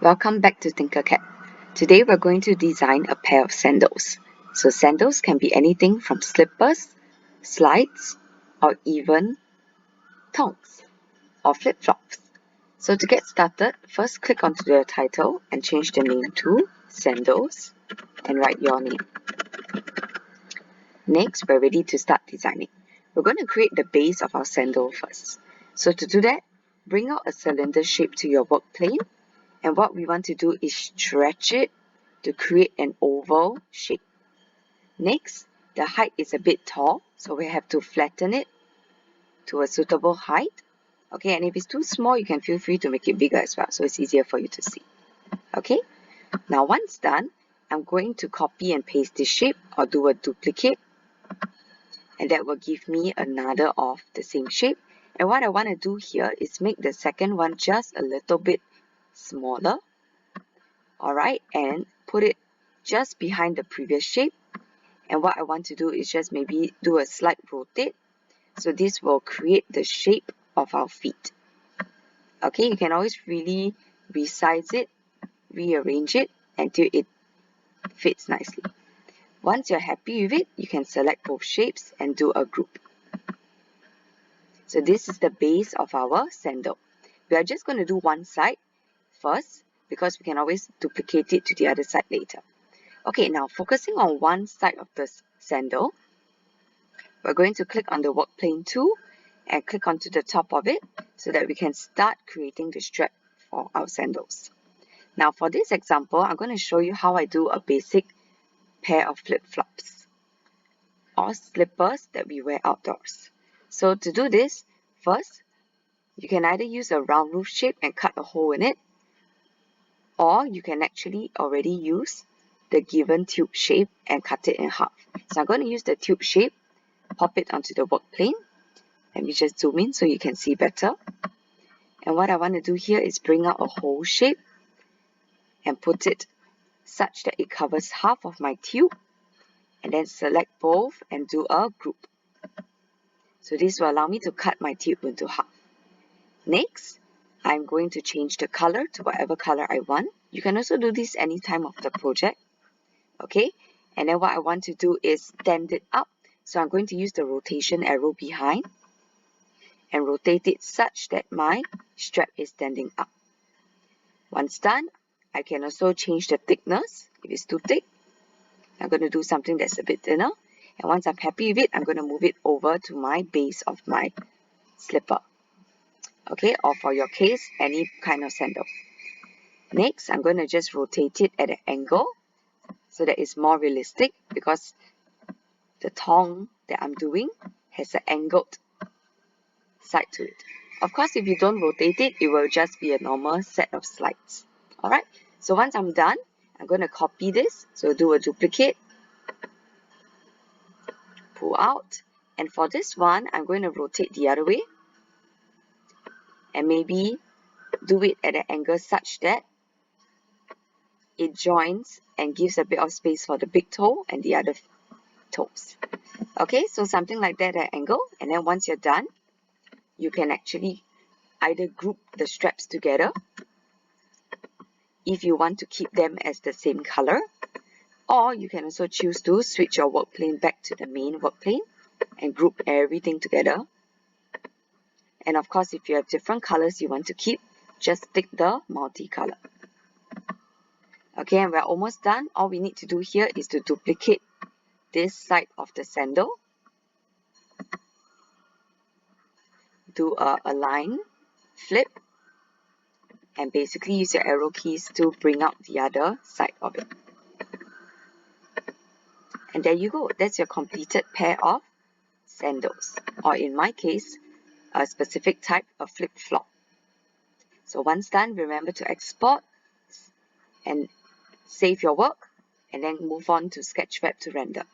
Welcome back to Tinkercad. Today we're going to design a pair of sandals. So sandals can be anything from slippers, slides, or even tongs or flip-flops. So to get started, first click onto the title and change the name to Sandals and write your name. Next, we're ready to start designing. We're going to create the base of our sandal first. So to do that, bring out a cylinder shape to your work plane. And what we want to do is stretch it to create an oval shape. Next, the height is a bit tall, so we have to flatten it to a suitable height. Okay, and if it's too small, you can feel free to make it bigger as well, so it's easier for you to see. Okay, now once done, I'm going to copy and paste this shape or do a duplicate, and that will give me another of the same shape. And what I want to do here is make the second one just a little bit smaller. Alright, and put it just behind the previous shape. And what I want to do is just maybe do a slight rotate. So this will create the shape of our feet. Okay, you can always really resize it, rearrange it until it fits nicely. Once you're happy with it, you can select both shapes and do a group. So this is the base of our sandal. We are just going to do one side first because we can always duplicate it to the other side later. Okay, now focusing on one side of the sandal, we're going to click on the work plane tool and click onto the top of it so that we can start creating the strap for our sandals. Now for this example, I'm going to show you how I do a basic pair of flip-flops or slippers that we wear outdoors. So to do this, first, you can either use a round roof shape and cut a hole in it, or you can actually already use the given tube shape and cut it in half. So I'm going to use the tube shape, pop it onto the work plane. Let me just zoom in so you can see better. And what I want to do here is bring out a hole shape and put it such that it covers half of my tube, and then select both and do a group. So this will allow me to cut my tube into half. Next, I'm going to change the color to whatever color I want. You can also do this any time of the project. Okay, and then what I want to do is stand it up. So I'm going to use the rotation arrow behind and rotate it such that my strap is standing up. Once done, I can also change the thickness. If it's too thick, I'm going to do something that's a bit thinner. And once I'm happy with it, I'm going to move it over to my base of my slipper. Okay, or for your case, any kind of sandal. Next, I'm going to just rotate it at an angle so that it's more realistic, because the thong that I'm doing has an angled side to it. Of course, if you don't rotate it, it will just be a normal set of slides. Alright, so once I'm done, I'm going to copy this. So do a duplicate, pull out, and for this one, I'm going to rotate the other way and maybe do it at an angle such that it joins and gives a bit of space for the big toe and the other toes. Okay, so something like that at an angle, and then once you're done, you can actually either group the straps together if you want to keep them as the same color, or you can also choose to switch your work plane back to the main work plane and group everything together. And of course, if you have different colors you want to keep, just pick the multicolor. Okay, and we're almost done. All we need to do here is to duplicate this side of the sandal, do a align, flip, and basically use your arrow keys to bring out the other side of it. And there you go. That's your completed pair of sandals, or in my case, a specific type of flip-flop. So once done, remember to export and save your work, and then move on to Sketchfab to render.